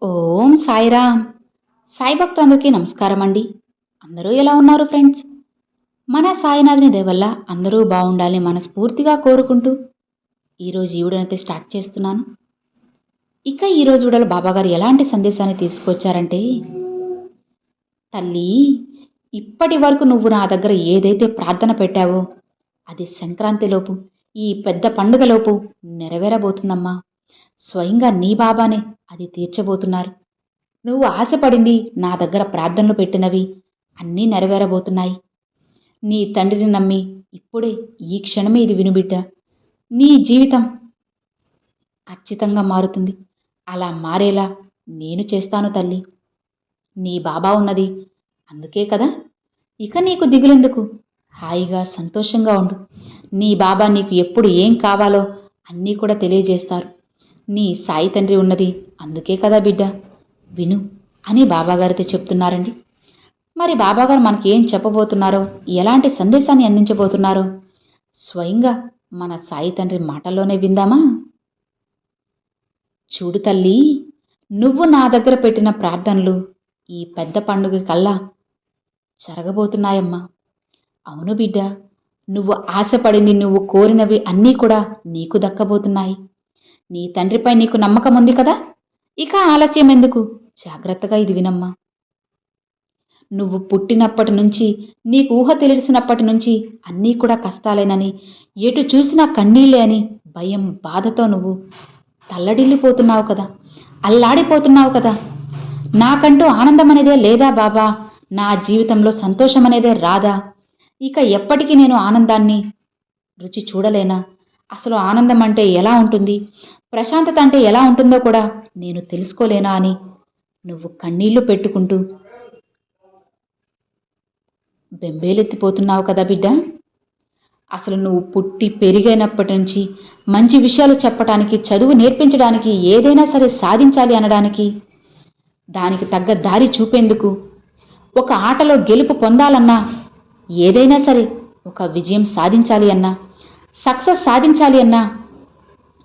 ఓం సాయిరామ్. సాయి భక్తులందరికీ నమస్కారం అండి. అందరూ ఎలా ఉన్నారు ఫ్రెండ్స్? మన సాయినాథుని దయ వల్ల అందరూ బాగుండాలని మనస్ఫూర్తిగా కోరుకుంటూ ఈరోజు ఈ వీడియోనైతే స్టార్ట్ చేస్తున్నాను. ఇక ఈరోజు వీడియోలో బాబాగారు ఎలాంటి సందేశాన్ని తీసుకొచ్చారంటే, తల్లి, ఇప్పటి వరకు నువ్వు నా దగ్గర ఏదైతే ప్రార్థన పెట్టావో అది సంక్రాంతిలోపు, ఈ పెద్ద పండుగలోపు నెరవేరబోతుందమ్మా. స్వయంగా నీ బాబానే అది తీర్చబోతున్నారు. నువ్వు ఆశపడింది, నా దగ్గర ప్రార్థనలు పెట్టినవి అన్నీ నెరవేరబోతున్నాయి. నీ తండ్రిని నమ్మి ఇప్పుడే ఈ క్షణమే ఇది వినుబిడ్డ. నీ జీవితం ఖచ్చితంగా మారుతుంది. అలా మారేలా నేను చేస్తాను తల్లి. నీ బాబా ఉన్నది అందుకే కదా. ఇక నీకు దిగులెందుకు? హాయిగా సంతోషంగా ఉండు. నీ బాబా నీకు ఎప్పుడు ఏం కావాలో అన్నీ కూడా తెలియజేస్తారు. నీ సాయి తండ్రి ఉన్నది అందుకే కదా బిడ్డ, విను అని బాబాగారితో చెప్తున్నారండి. మరి బాబాగారు మనకి ఏం చెప్పబోతున్నారో, ఎలాంటి సందేశాన్ని అందించబోతున్నారో స్వయంగా మన సాయి తండ్రి మాటల్లోనే విందామా? చూడు తల్లి, నువ్వు నా దగ్గర పెట్టిన ప్రార్థనలు ఈ పెద్ద పండుగ కల్లా జరగబోతున్నాయమ్మా. అవును బిడ్డ, నువ్వు ఆశపడింది, నువ్వు కోరినవి అన్నీ కూడా నీకు దక్కబోతున్నాయి. నీ తండ్రిపై నీకు నమ్మకం ఉంది కదా. ఇక ఆలస్యం ఎందుకు? జాగ్రత్తగా ఇది వినమ్మా. నువ్వు పుట్టినప్పటి నుంచి, నీకు ఊహ తెలిసినప్పటి నుంచి అన్నీ కూడా కష్టాలేనని, ఎటు చూసినా కన్నీళ్ళే అని భయం బాధతో నువ్వు తల్లడిల్లిపోతున్నావు కదా, అల్లాడిపోతున్నావు కదా. నాకంటూ ఆనందం అనేదే లేదా బాబా? నా జీవితంలో సంతోషం అనేదే రాదా? ఇక ఎప్పటికీ నేను ఆనందాన్ని రుచి చూడలేనా? అసలు ఆనందం అంటే ఎలా ఉంటుంది, ప్రశాంతత అంటే ఎలా ఉంటుందో కూడా నేను తెలుసుకోలేనా అని నువ్వు కన్నీళ్లు పెట్టుకుంటూ బెంబేలెత్తిపోతున్నావు కదా బిడ్డ. అసలు నువ్వు పుట్టి పెరిగైనప్పటి నుంచి మంచి విషయాలు చెప్పడానికి, చదువు నేర్పించడానికి, ఏదైనా సరే సాధించాలి అనడానికి, దానికి తగ్గ దారి చూపేందుకు, ఒక ఆటలో గెలుపు పొందాలన్నా, ఏదైనా సరే ఒక విజయం సాధించాలి అన్నా, సక్సెస్ సాధించాలి అన్నా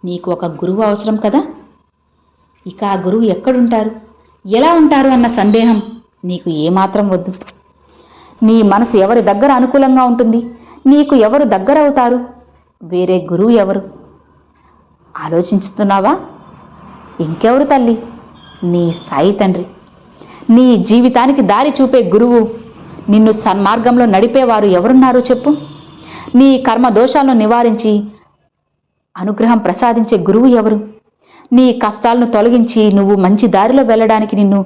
నీకు ఒక గురువు అవసరం కదా. ఇక ఆ గురువు ఎక్కడుంటారు, ఎలా ఉంటారు అన్న సందేహం నీకు ఏమాత్రం వద్దు. నీ మనసు ఎవరి దగ్గర అనుకూలంగా ఉంటుంది, నీకు ఎవరు దగ్గర అవుతారు, వేరే గురువు ఎవరు ఆలోచించుతున్నావా? ఇంకెవరు తల్లి? నీ సాయి తండ్రి. నీ జీవితానికి దారి చూపే గురువు, నిన్ను సన్మార్గంలో నడిపేవారు ఎవరున్నారు చెప్పు? నీ కర్మ దోషాలను నివారించి అనుగ్రహం ప్రసాదించే గురువు ఎవరు? నీ కష్టాలను తొలగించి నువ్వు మంచి దారిలో వెళ్ళడానికి నిన్ను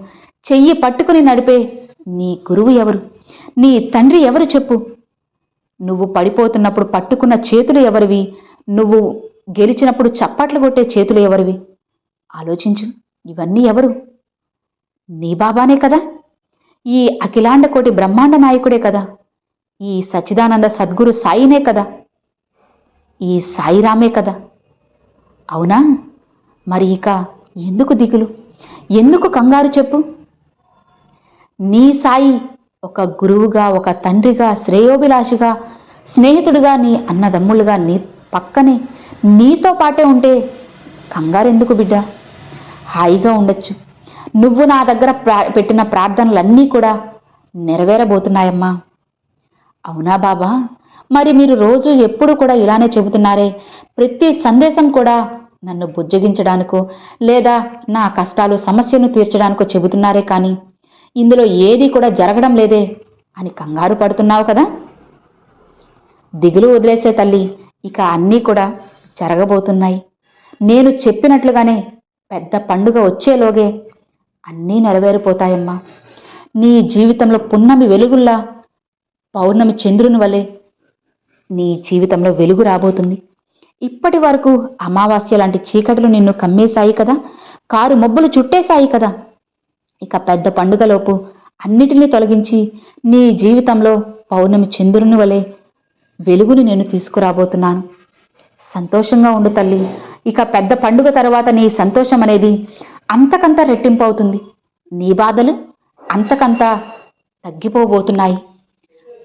చెయ్యి పట్టుకుని నడిపే నీ గురువు ఎవరు? నీ తండ్రి ఎవరు చెప్పు? నువ్వు పడిపోతున్నప్పుడు పట్టుకున్న చేతులు ఎవరివి? నువ్వు గెలిచినప్పుడు చప్పట్లు కొట్టే చేతులు ఎవరివి? ఆలోచించు. ఇవన్నీ ఎవరు? నీ బాబానే కదా. ఈ అఖిలాండ కోటి బ్రహ్మాండ నాయకుడే కదా. ఈ సచ్చిదానంద సద్గురు సాయినే కదా. ఈ సాయిరామే కదా. అవునా? మరి ఇక ఎందుకు దిగులు, ఎందుకు కంగారు చెప్పు? నీ సాయి ఒక గురువుగా, ఒక తండ్రిగా, శ్రేయోభిలాషిగా, స్నేహితుడిగా, నీ అన్నదమ్ములుగా నీ పక్కనే నీతో పాటే ఉంటే కంగారెందుకు బిడ్డ? హాయిగా ఉండొచ్చు. నువ్వు నా దగ్గర పెట్టిన ప్రార్థనలన్నీ కూడా నెరవేరబోతున్నాయమ్మా. అవునా బాబా? మరి మీరు రోజు ఎప్పుడు కూడా ఇలానే చెబుతున్నారే, ప్రతి సందేశం కూడా నన్ను బుజ్జగించడానికో లేదా నా కష్టాలు సమస్యను తీర్చడానికో చెబుతున్నారే కానీ ఇందులో ఏది కూడా జరగడం లేదే అని కంగారు పడుతున్నావు కదా. దిగులు వదిలేసే తల్లి, ఇక అన్నీ కూడా జరగబోతున్నాయి. నేను చెప్పినట్లుగానే పెద్ద పండుగ వచ్చేలోగే అన్నీ నెరవేరిపోతాయమ్మా. నీ జీవితంలో పున్నమి వెలుగుల్లా, పౌర్ణమి చంద్రుని వలె నీ జీవితంలో వెలుగు రాబోతుంది. ఇప్పటి వరకు అమావాస్య లాంటి చీకట్లు నిన్ను కమ్మేశాయి కదా, కారు మబ్బులు చుట్టేశాయి కదా. ఇక పెద్ద పండుగలోపు అన్నిటినీ తొలగించి నీ జీవితంలో పౌర్ణమి చంద్రుని వలె వెలుగుని నేను తీసుకురాబోతున్నాను. సంతోషంగా ఉండు తల్లి. ఇక పెద్ద పండుగ తర్వాత నీ సంతోషం అనేది అంతకంతా రెట్టింపు అవుతుంది. నీ బాధలు అంతకంతా తగ్గిపోబోతున్నాయి.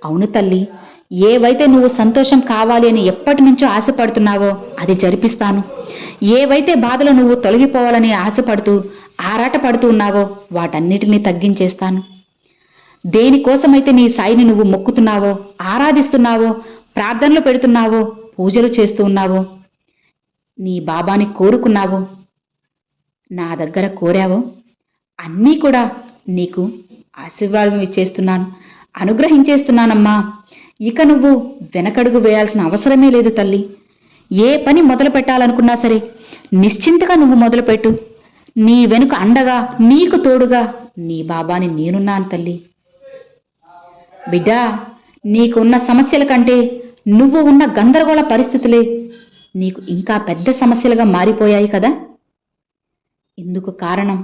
అవును తల్లి, ఏవైతే నువ్వు సంతోషం కావాలి అని ఎప్పటి నుంచో ఆశపడుతున్నావో అది జరిపిస్తాను. ఏవైతే బాధలు నువ్వు తొలగిపోవాలని ఆశపడుతూ ఆరాట పడుతూ ఉన్నావో వాటన్నిటినీ తగ్గించేస్తాను. దేనికోసమైతే నీ సాయిని నువ్వు మొక్కుతున్నావో, ఆరాధిస్తున్నావో, ప్రార్థనలు పెడుతున్నావో, పూజలు చేస్తూ ఉన్నావో, నీ బాబాని కోరుకున్నావో, నా దగ్గర కోరావో అన్నీ కూడా నీకు ఆశీర్వాదం ఇచ్చేస్తున్నాను, అనుగ్రహించేస్తున్నానమ్మా. ఇక నువ్వు వెనకడుగు వేయాల్సిన అవసరమే లేదు తల్లి. ఏ పని మొదలు పెట్టాలనుకున్నా సరే నిశ్చింతగా నువ్వు మొదలుపెట్టు. నీ వెనుక అండగా, నీకు తోడుగా నీ బాబాని నేనున్నాను తల్లి. బిడ్డా, నీకున్న సమస్యల కంటే నువ్వు ఉన్న గందరగోళ పరిస్థితులే నీకు ఇంకా పెద్ద సమస్యలుగా మారిపోయాయి కదా. ఇందుకు కారణం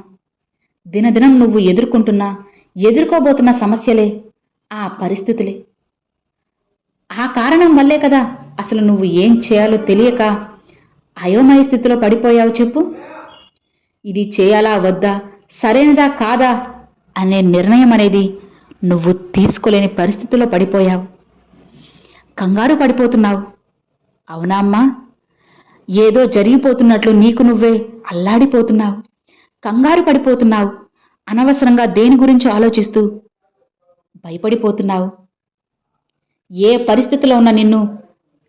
దినదినం నువ్వు ఎదుర్కోబోతున్న సమస్యలే, ఆ పరిస్థితులే. ఆ కారణం వల్లే కదా అసలు నువ్వు ఏం చేయాలో తెలియక అయోమయ స్థితిలో పడిపోయావు. చెప్పు, ఇది చేయాలా వద్దా, సరైనదా కాదా అనే నిర్ణయం అనేది నువ్వు తీసుకోలేని పరిస్థితుల్లో పడిపోయావు. కంగారు పడిపోతున్నావు. అవునా అమ్మా? ఏదో జరిగిపోతున్నట్లు నీకు నువ్వే అల్లాడిపోతున్నావు, కంగారు పడిపోతున్నావు, అనవసరంగా దేని గురించి ఆలోచిస్తూ భయపడిపోతున్నావు. ఏ పరిస్థితిలో ఉన్న నిన్ను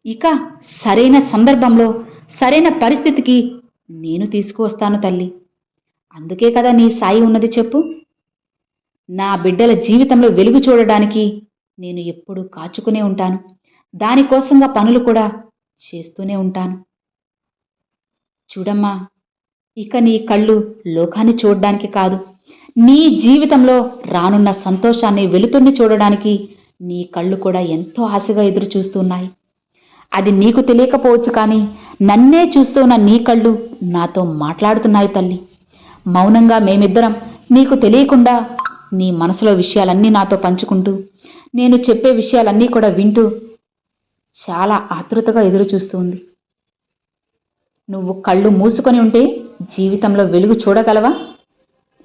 ఇక సరైన సందర్భంలో, సరైన పరిస్థితికి నేను తీసుకువస్తాను తల్లి. అందుకే కదా నీ సాయి ఉన్నది. చెప్పు, నా బిడ్డల జీవితంలో వెలుగు చూడడానికి నేను ఎప్పుడూ కాచుకునే ఉంటాను. దానికోసంగా పనులు కూడా చేస్తూనే ఉంటాను. చూడమ్మా, ఇక నీ కళ్ళు లోకాన్ని చూడడానికి కాదు, నీ జీవితంలో రానున్న సంతోషాన్ని, వెలుతుర్ని చూడడానికి నీ కళ్ళు కూడా ఎంతో ఆశగా ఎదురు చూస్తున్నాయి. అది నీకు తెలియకపోవచ్చు, కానీ నన్నే చూస్తున్న నీ కళ్ళు నాతో మాట్లాడుతున్నాయి తల్లి. మౌనంగా మేమిద్దరం నీకు తెలియకుండా నీ మనసులో విషయాలన్నీ నాతో పంచుకుంటూ, నేను చెప్పే విషయాలన్నీ కూడా వింటూ చాలా ఆతృతగా ఎదురు చూస్తుంది. నువ్వు కళ్ళు మూసుకొని ఉంటే జీవితంలో వెలుగు చూడగలవా?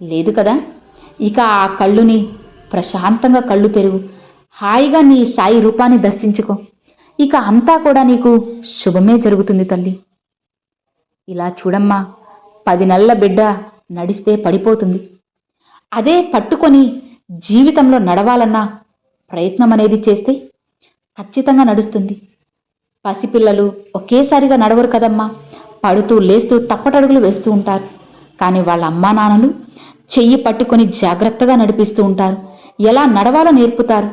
లేదు కదా. ఇక ఆ కళ్ళుని ప్రశాంతంగా కళ్ళు తెరువు, హాయిగా నీ సాయి రూపాన్ని దర్శించుకో. ఇక అంతా కూడా నీకు శుభమే జరుగుతుంది తల్లి. ఇలా చూడమ్మా, 10 నెలల బిడ్డ నడిస్తే పడిపోతుంది. అదే పట్టుకొని జీవితంలో నడవాలన్న ప్రయత్నం అనేది చేస్తే ఖచ్చితంగా నడుస్తుంది. పసిపిల్లలు ఒకేసారిగా నడవరు కదమ్మా, పడుతూ లేస్తూ తప్పటడుగులు వేస్తూ ఉంటారు. కానీ వాళ్ళ అమ్మా నాన్నలు చెయ్యి పట్టుకొని జాగ్రత్తగా నడిపిస్తూ ఉంటారు, ఎలా నడవాలో నేర్పుతారు.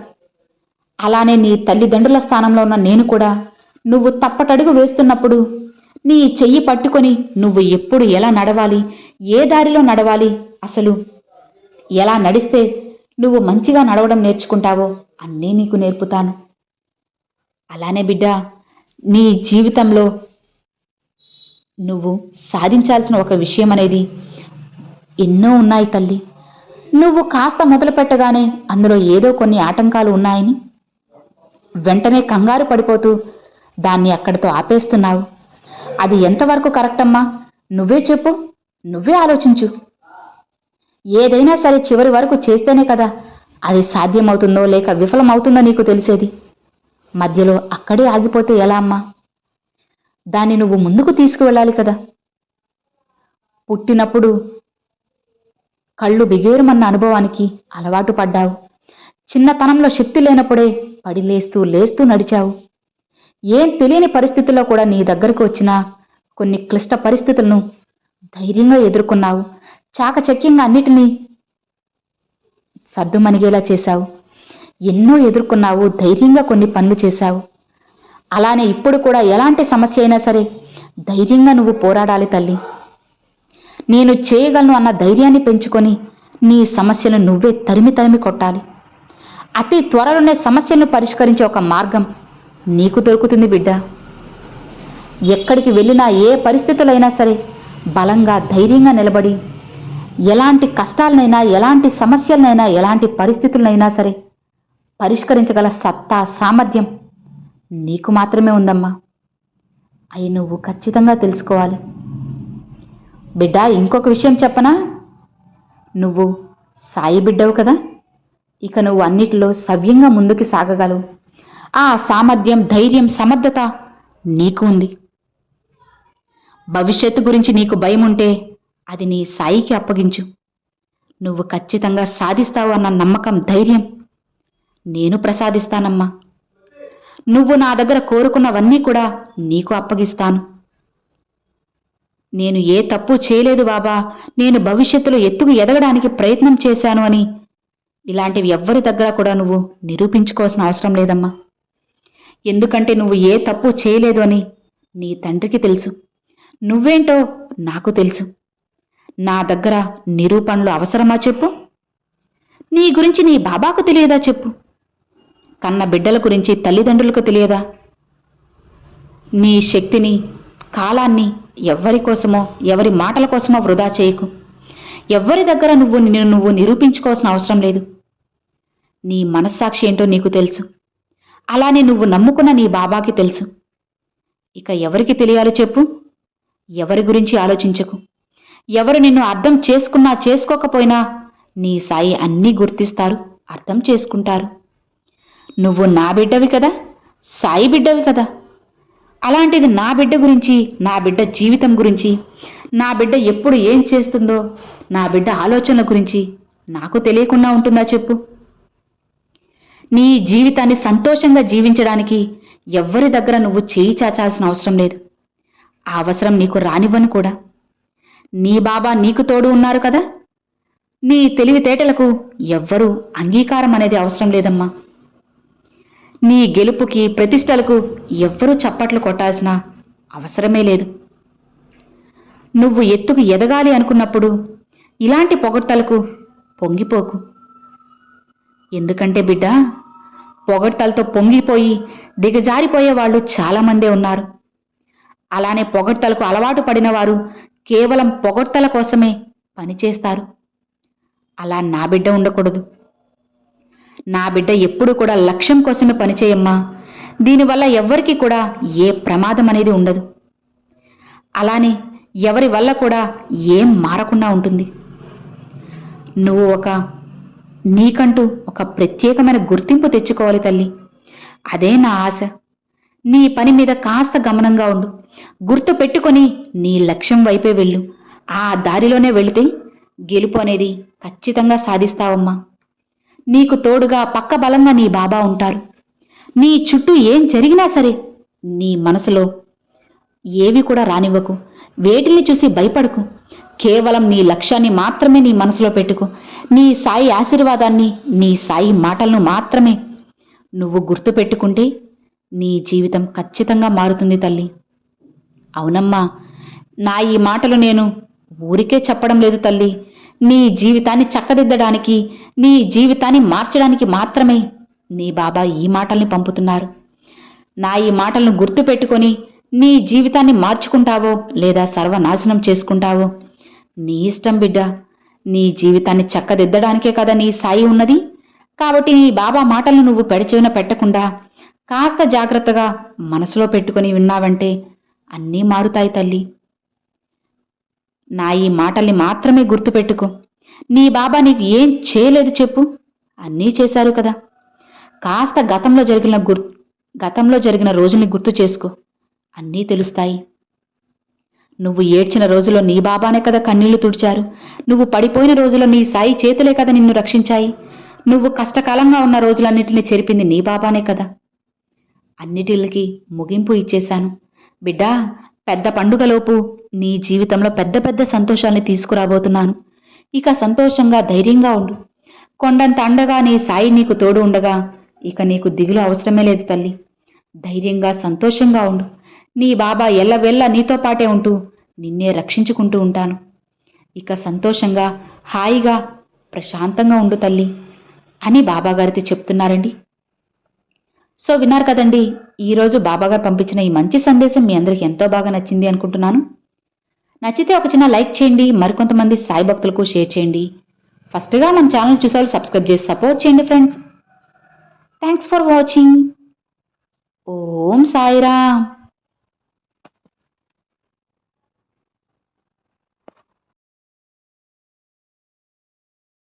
అలానే నీ తల్లిదండ్రుల స్థానంలో ఉన్న నేను కూడా నువ్వు తప్పటడుగు వేస్తున్నప్పుడు నీ చెయ్యి పట్టుకొని నువ్వు ఎప్పుడు ఎలా నడవాలి, ఏ దారిలో నడవాలి, అసలు ఎలా నడిస్తే నువ్వు మంచిగా నడవడం నేర్చుకుంటావో అన్నీ నీకు నేర్పుతాను. అలానే బిడ్డ, నీ జీవితంలో నువ్వు సాధించాల్సిన ఒక విషయం అనేది ఎన్నో ఉన్నాయి తల్లి. నువ్వు కాస్త మొదలు పెట్టగానే అందులో ఏదో కొన్ని ఆటంకాలు ఉన్నాయని వెంటనే కంగారు పడిపోతూ దాన్ని అక్కడితో ఆపేస్తున్నావు. అది ఎంతవరకు కరెక్ట్ అమ్మా? నువ్వే చెప్పు, నువ్వే ఆలోచించు. ఏదైనా సరే చివరి వరకు చేస్తేనే కదా అది సాధ్యమవుతుందో లేక విఫలమవుతుందో నీకు తెలిసేది. మధ్యలో అక్కడే ఆగిపోతే ఎలా అమ్మా? దాన్ని నువ్వు ముందుకు తీసుకువెళ్ళాలి కదా. పుట్టినప్పుడు కళ్ళు బిగేరుమన్న అనుభవానికి అలవాటు పడ్డావు. చిన్నతనంలో శక్తి లేనప్పుడే పడి లేస్తూ నడిచావు. ఏం తెలియని పరిస్థితుల్లో కూడా నీ దగ్గరకు వచ్చిన కొన్ని క్లిష్ట పరిస్థితులను ధైర్యంగా ఎదుర్కొన్నావు. చాకచక్యంగా అన్నిటినీ సర్దుమణిగేలా చేశావు. ఎన్నో ఎదుర్కొన్నావు, ధైర్యంగా కొన్ని పనులు చేశావు. అలానే ఇప్పుడు కూడా ఎలాంటి సమస్య అయినా సరే ధైర్యంగా నువ్వు పోరాడాలి తల్లి. నేను చేయగలను అన్న ధైర్యాన్ని పెంచుకొని నీ సమస్యను నువ్వే తరిమి కొట్టాలి. అతి త్వరలోనే సమస్యలను పరిష్కరించే ఒక మార్గం నీకు దొరుకుతుంది బిడ్డ. ఎక్కడికి వెళ్ళినా, ఏ పరిస్థితులైనా సరే బలంగా, ధైర్యంగా నిలబడి ఎలాంటి కష్టాలనైనా, ఎలాంటి సమస్యలనైనా, ఎలాంటి పరిస్థితులనైనా సరే పరిష్కరించగల సత్తా, సామర్థ్యం నీకు మాత్రమే ఉందమ్మా. అవి నువ్వు ఖచ్చితంగా తెలుసుకోవాలి బిడ్డ. ఇంకొక విషయం చెప్పనా? నువ్వు సాయి బిడ్డవు కదా, ఇక నువ్వు అన్నిటిలో సవ్యంగా ముందుకు సాగగలవు. ఆ సామర్థ్యం, ధైర్యం, సమర్థత నీకు ఉంది. భవిష్యత్తు గురించి నీకు భయం ఉంటే అది నీ సాయికి అప్పగించు. నువ్వు ఖచ్చితంగా సాధిస్తావు అన్న నమ్మకం, ధైర్యం నేను ప్రసాదిస్తానమ్మా. నువ్వు నా దగ్గర కోరుకున్నవన్నీ కూడా నీకు అప్పగిస్తాను. నేను ఏ తప్పు చేయలేదు బాబా, నేను భవిష్యత్తులో ఎత్తుకు ఎదగడానికి ప్రయత్నం చేశాను అని ఇలాంటివి ఎవ్వరి దగ్గర కూడా నువ్వు నిరూపించుకోవాల్సిన అవసరం లేదమ్మా. ఎందుకంటే నువ్వు ఏ తప్పు చేయలేదు అని నీ తండ్రికి తెలుసు. నువ్వేంటో నాకు తెలుసు. నా దగ్గర నిరూపణలు అవసరమా చెప్పు? నీ గురించి నీ బాబాకు తెలియదా చెప్పు? కన్న బిడ్డల గురించి తల్లిదండ్రులకు తెలియదా? నీ శక్తిని, కాలాన్ని ఎవ్వరి కోసమో, ఎవరి మాటల కోసమో వృధా చేయకు. ఎవ్వరి దగ్గర నువ్వు నిరూపించుకోవాల్సిన అవసరం లేదు. నీ మనస్సాక్షి ఏంటో నీకు తెలుసు. అలానే నువ్వు నమ్ముకున్న నీ బాబాకి తెలుసు. ఇక ఎవరికి తెలియాలో చెప్పు? ఎవరి గురించి ఆలోచించకు. ఎవరు నిన్ను అర్థం చేసుకున్నా చేసుకోకపోయినా నీ సాయి అన్నీ గుర్తిస్తారు, అర్థం చేసుకుంటారు. నువ్వు నా బిడ్డవి కదా, సాయి బిడ్డవి కదా. అలాంటిది నా బిడ్డ గురించి, నా బిడ్డ జీవితం గురించి, నా బిడ్డ ఎప్పుడు ఏం చేస్తుందో, నా బిడ్డ ఆలోచనల గురించి నాకు తెలియకుండా ఉంటుందా చెప్పు? నీ జీవితాన్ని సంతోషంగా జీవించడానికి ఎవ్వరి దగ్గర నువ్వు చేయి చాచాల్సిన అవసరం లేదు. ఆ అవసరం నీకు రానివ్వను కూడా. నీ బాబా నీకు తోడు ఉన్నారు కదా. నీ తెలివితేటలకు ఎవ్వరూ అంగీకారం అనేది అవసరం లేదమ్మా. నీ గెలుపుకి, ప్రతిష్టలకు ఎవ్వరూ చప్పట్లు కొట్టాల్సిన అవసరమే లేదు. నువ్వు ఎత్తుకు ఎదగాలి అనుకున్నప్పుడు ఇలాంటి పొగడ్తలకు పొంగిపోకు. ఎందుకంటే బిడ్డ, పొగడ్తలతో పొంగిపోయి దిగజారిపోయే వాళ్ళు చాలామందే ఉన్నారు. అలానే పొగడ్తలకు అలవాటు పడిన వారు కేవలం పొగడ్తల కోసమే పనిచేస్తారు. అలా నా బిడ్డ ఉండకూడదు. నా బిడ్డ ఎప్పుడూ కూడా లక్ష్యం కోసమే పనిచేయమ్మా. దీనివల్ల ఎవ్వరికీ కూడా ఏ ప్రమాదం అనేది ఉండదు. అలానే ఎవరి వల్ల కూడా ఏం మారకుండా ఉంటుంది. నువ్వు నీకంటూ ఒక ప్రత్యేకమైన గుర్తింపు తెచ్చుకోవాలి తల్లి. అదే నా ఆశ. నీ పని మీద కాస్త గమనంగా ఉండు. గుర్తు పెట్టుకొని నీ లక్ష్యం వైపే వెళ్ళు. ఆ దారిలోనే వెళితే గెలుపు అనేది ఖచ్చితంగా సాధిస్తావమ్మా. నీకు తోడుగా పక్క బలంగా నీ బాబా ఉంటారు. నీ చుట్టూ ఏం జరిగినా సరే నీ మనసులో ఏవి కూడా రానివ్వకు. వేటిని చూసి భయపడకు. కేవలం నీ లక్ష్యాన్ని మాత్రమే నీ మనసులో పెట్టుకో. నీ సాయి ఆశీర్వాదాన్ని, నీ సాయి మాటలను మాత్రమే నువ్వు గుర్తు పెట్టుకుంటే నీ జీవితం ఖచ్చితంగా మారుతుంది తల్లి. అవునమ్మా, నా ఈ మాటలు నేను ఊరికే చెప్పడం లేదు తల్లి. నీ జీవితాన్ని చక్కదిద్దడానికి, నీ జీవితాన్ని మార్చడానికి మాత్రమే నీ బాబా ఈ మాటల్ని పంపుతున్నారు. నా ఈ మాటలను గుర్తు పెట్టుకొని నీ జీవితాన్ని మార్చుకుంటావో లేదా సర్వనాశనం చేసుకుంటావో నీ ఇష్టం బిడ్డ. నీ జీవితాన్ని చక్కదిద్దడానికే కదా నీ సాయి ఉన్నది. కాబట్టి నీ బాబా మాటలను నువ్వు పెడచెవిన పెట్టకుండా కాస్త జాగ్రత్తగా మనసులో పెట్టుకొని విన్నావంటే అన్నీ మారుతాయి తల్లి. నా ఈ మాటల్ని మాత్రమే గుర్తుపెట్టుకో. నీ బాబా నీకు ఏం చేయలేదు చెప్పు? అన్నీ చేశారు కదా. కాస్త గతంలో జరిగిన రోజుల్ని గుర్తు చేసుకో. అన్నీ తెలుస్తాయి. నువ్వు ఏడ్చిన రోజులో నీ బాబానే కదా కన్నీళ్లు తుడిచారు. నువ్వు పడిపోయిన రోజులో నీ సాయి చేతులే కదా నిన్ను రక్షించాయి. నువ్వు కష్టకాలంగా ఉన్న రోజులన్నిటిని చెరిపింది నీ బాబానే కదా. అన్నిటికి ముగింపు ఇచ్చేశాను బిడ్డా. పెద్ద పండుగలోపు నీ జీవితంలో పెద్ద పెద్ద సంతోషాల్ని తీసుకురాబోతున్నాను. ఇక సంతోషంగా, ధైర్యంగా ఉండు. కొండంత అండగా నీ సాయి నీకు తోడు ఉండగా ఇక నీకు దిగులు అవసరమే లేదు తల్లి. ధైర్యంగా, సంతోషంగా ఉండు. నీ బాబా ఎల్లవెల్ల నీతో పాటే ఉంటూ నిన్నే రక్షించుకుంటూ ఉంటాను. ఇక సంతోషంగా, హాయిగా, ప్రశాంతంగా ఉండు తల్లి అని బాబాగారితో చెప్తున్నారండి. సో విన్నారు కదండి, ఈరోజు బాబాగారు పంపించిన ఈ మంచి సందేశం మీ అందరికీ ఎంతో బాగా నచ్చింది అనుకుంటున్నాను. నచ్చితే ఒక చిన్న లైక్ చేయండి, మరికొంతమంది సాయి భక్తులకు షేర్ చేయండి. ఫస్ట్గా మన ఛానల్ చూసేవాళ్ళు సబ్స్క్రైబ్ చేసి సపోర్ట్ చేయండి friends. Thanks for watching. Om Sairam.